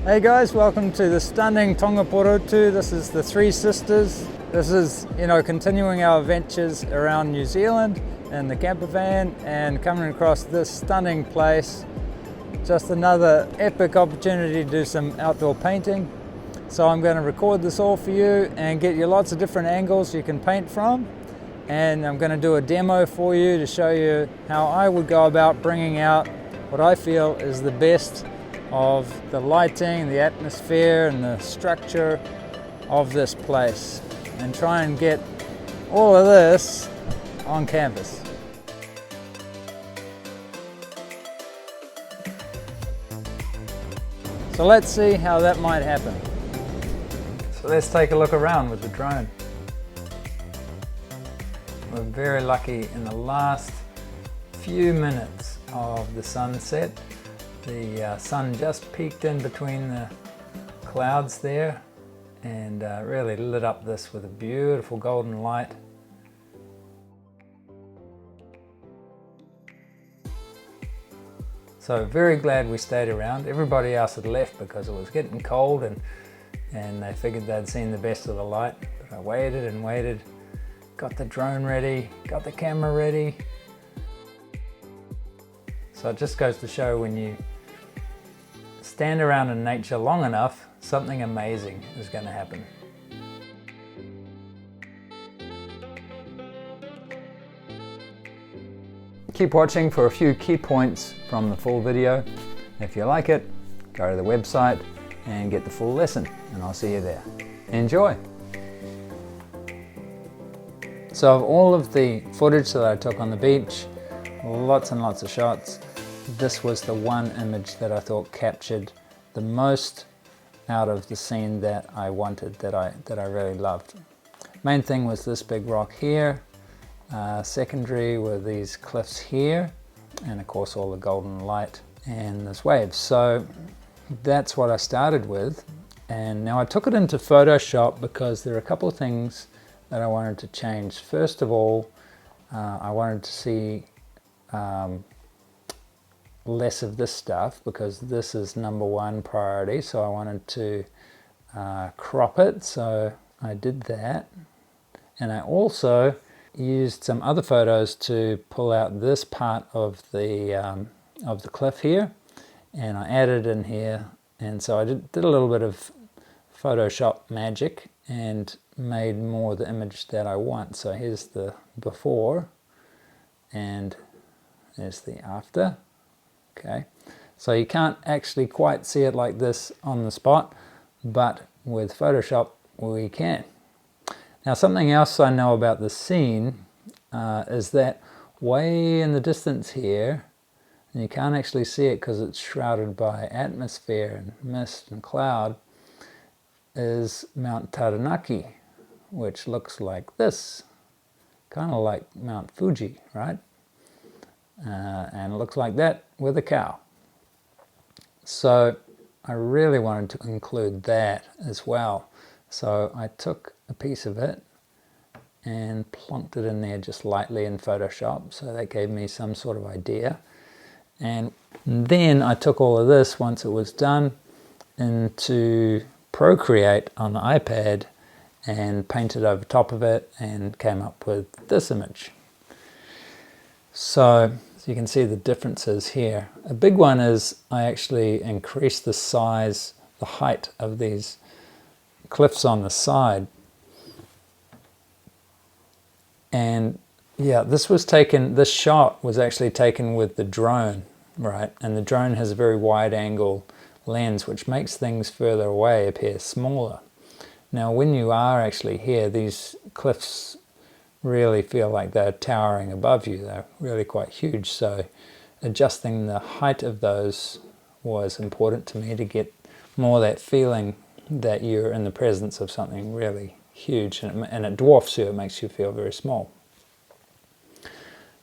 Hey guys, welcome to the stunning Tongaporotu. This is the Three Sisters. This is, continuing our adventures around New Zealand in the camper van and coming across this stunning place. Just another epic opportunity to do some outdoor painting. So I'm going to record this all for you and get you lots of different angles you can paint from. And I'm going to do a demo for you to show you how I would go about bringing out what I feel is the best of the lighting, the atmosphere and the structure of this place, and try and get all of this on canvas. So let's see how that might happen. So let's take a look around with the drone. We're very lucky in the last few minutes of the sunset. The sun just peeked in between the clouds there and really lit up this with a beautiful golden light. So very glad we stayed around. Everybody else had left because it was getting cold and they figured they'd seen the best of the light. But I waited and waited, got the drone ready, got the camera ready. So it just goes to show when you stand around in nature long enough, something amazing is going to happen. Keep watching for a few key points from the full video. If you like it, go to the website and get the full lesson, and I'll see you there. Enjoy! So of all of the footage that I took on the beach, lots and lots of shots, this was the one image that I thought captured the most out of the scene that I wanted, that I really loved. Main thing was this big rock here. Secondary were these cliffs here, and of course all the golden light and this wave. So that's what I started with, and now I took it into Photoshop because there are a couple of things that I wanted to change. First of all, I wanted to see less of this stuff because this is #1 priority, so I wanted to crop it, so I did that. And I also used some other photos to pull out this part of the cliff here, and I added in here, and so I did a little bit of Photoshop magic and made more the image that I want. So here's the before and there's the after. Okay, so you can't actually quite see it like this on the spot, but with Photoshop we can. Now something else I know about the scene is that way in the distance here, and you can't actually see it because it's shrouded by atmosphere and mist and cloud, is Mount Taranaki, which looks like this, kind of like Mount Fuji, right? And it looks like that with a cow. So I really wanted to include that as well. So I took a piece of it and plonked it in there just lightly in Photoshop. So that gave me some sort of idea. And then I took all of this, once it was done, into Procreate on the iPad and painted over top of it and came up with this image. So you can see the differences here. A big one is I actually increased the size, the height of these cliffs on the side. And yeah, this shot was actually taken with the drone, right? And the drone has a very wide angle lens, which makes things further away appear smaller. Now when you are actually here, these cliffs really feel like they're towering above you. They're really quite huge, so adjusting the height of those was important to me to get more that feeling that you're in the presence of something really huge, and it dwarfs you, it makes you feel very small.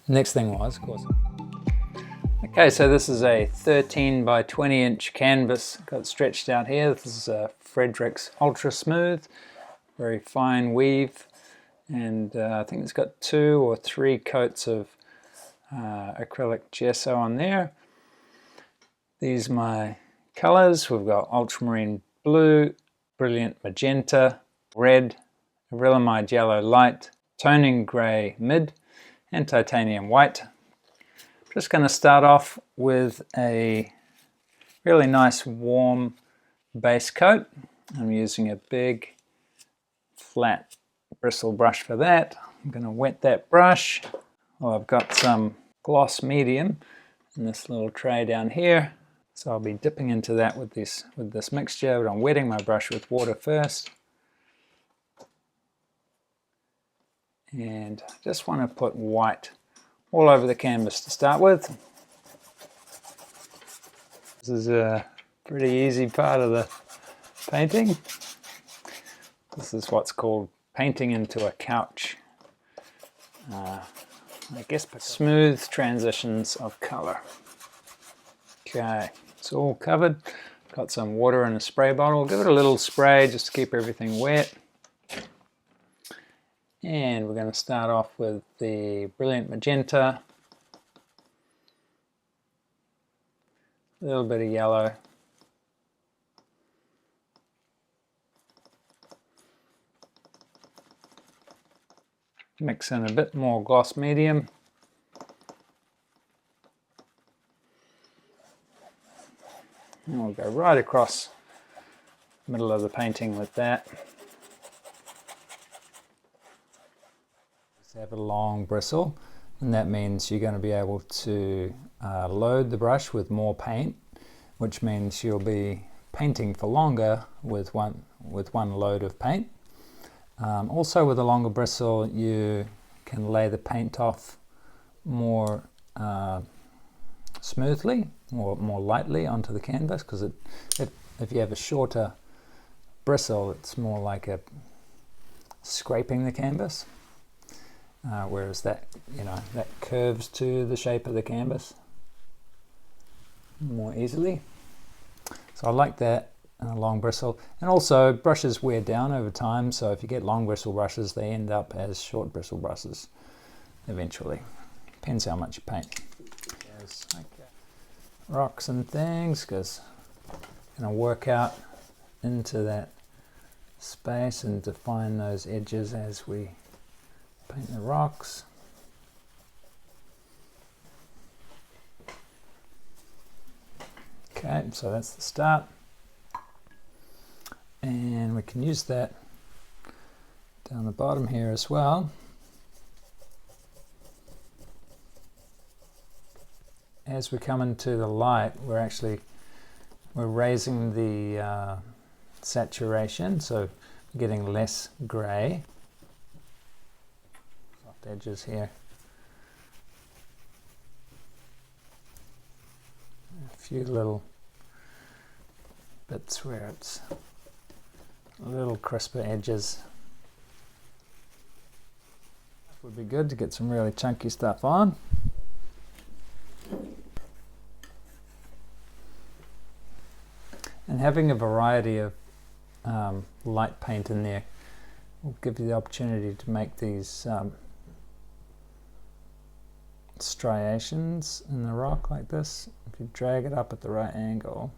Next thing was, of course, okay, so this is a 13 by 20 inch canvas, got stretched out here. This is a Frederick's Ultra Smooth, very fine weave. And I think it's got 2 or 3 coats of acrylic gesso on there. These are my Colors, we've got ultramarine blue, brilliant magenta, red, acrylamide yellow light, toning grey mid, and titanium white. Just going to start off with a really nice warm base coat. I'm using a big flat bristle brush for that. I'm going to wet that brush. Well, I've got some gloss medium in this little tray down here, so I'll be dipping into that with this mixture, but I'm wetting my brush with water first. And I just want to put white all over the canvas to start with. This is a pretty easy part of the painting. This is what's called painting into a couch. I guess smooth transitions of color. Okay, it's all covered. Got some water in a spray bottle. Give it a little spray just to keep everything wet. And we're going to start off with the brilliant magenta. A little bit of yellow. Mix in a bit more gloss medium. And we'll go right across the middle of the painting with that. Just have a long bristle, and that means you're going to be able to load the brush with more paint, which means you'll be painting for longer with one load of paint. Also with a longer bristle you can lay the paint off more smoothly or more lightly onto the canvas, because if you have a shorter bristle it's more like a scraping the canvas, whereas that curves to the shape of the canvas more easily. So I like that. A long bristle, and also brushes wear down over time, so if you get long bristle brushes they end up as short bristle brushes eventually. Depends how much you paint. Yes. Okay. Rocks and things, because I'm going to work out into that space and define those edges as we paint the rocks. Okay, so that's the start. And we can use that down the bottom here as well. As we come into the light, we're raising the saturation, so getting less grey. Soft edges here. A few little bits where it's a little crisper edges. That would be good to get some really chunky stuff on. And having a variety of light paint in there will give you the opportunity to make these striations in the rock like this. If you drag it up at the right angle.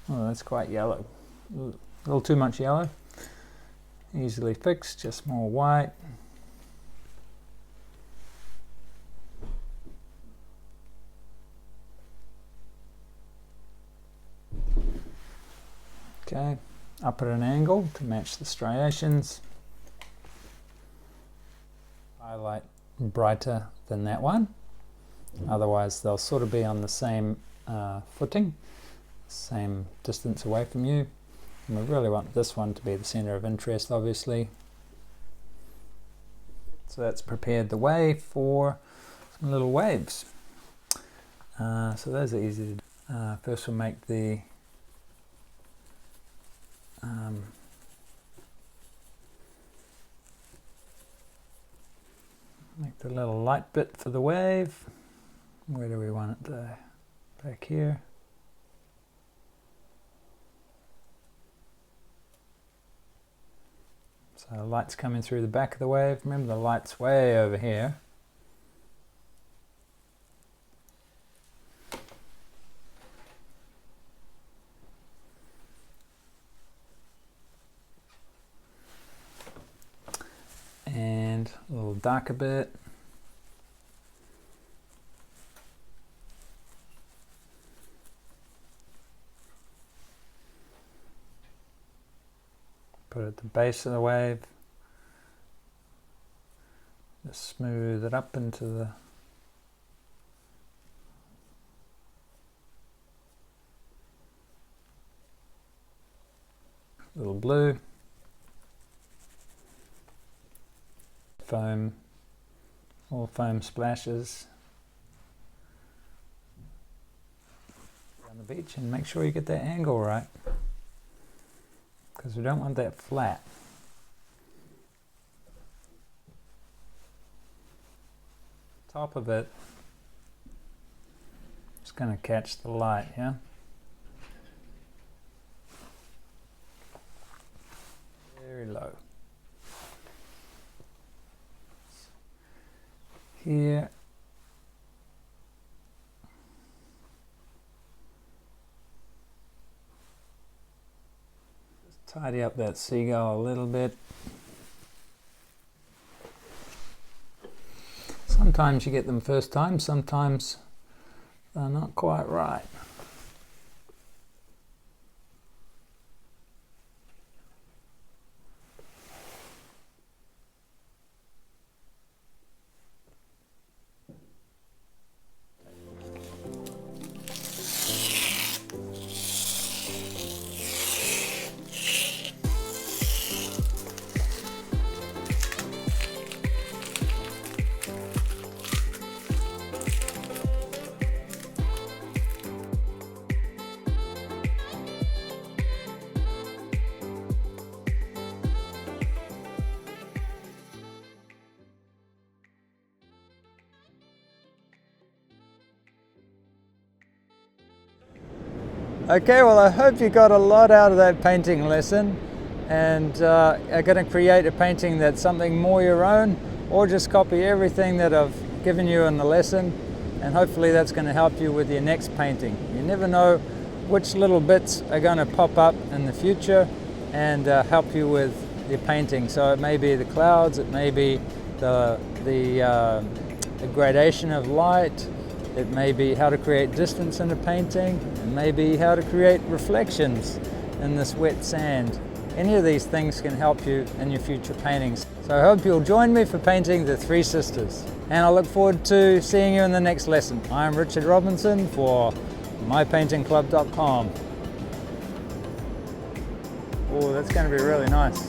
Oh, that's quite yellow. A little too much yellow. Easily fixed, just more white. Okay, up at an angle to match the striations. Highlight brighter than that one. Otherwise they'll sort of be on the same footing, same distance away from you. And we really want this one to be the center of interest, obviously. So that's prepared the way for some little waves. So those are easy to do. First we'll make the little light bit for the wave. Where do we want it to? Back here. So the light's coming through the back of the wave. Remember the light's way over here. a little darker bit. Put it at the base of the wave. Just smooth it up into the little blue. Foam, all foam splashes on the beach, and make sure you get that angle right, because we don't want that flat. Top of it, it's going to catch the light, yeah? Very low. Here. Just tidy up that seagull a little bit. Sometimes you get them first time, sometimes they're not quite right. Okay, well, I hope you got a lot out of that painting lesson and are going to create a painting that's something more your own, or just copy everything that I've given you in the lesson, and hopefully that's going to help you with your next painting. You never know which little bits are going to pop up in the future and help you with your painting. So it may be the clouds, it may be the gradation of light, it may be how to create distance in a painting, it may be how to create reflections in this wet sand. Any of these things can help you in your future paintings. So I hope you'll join me for painting the Three Sisters. And I look forward to seeing you in the next lesson. I'm Richard Robinson for mypaintingclub.com. Oh, that's going to be really nice.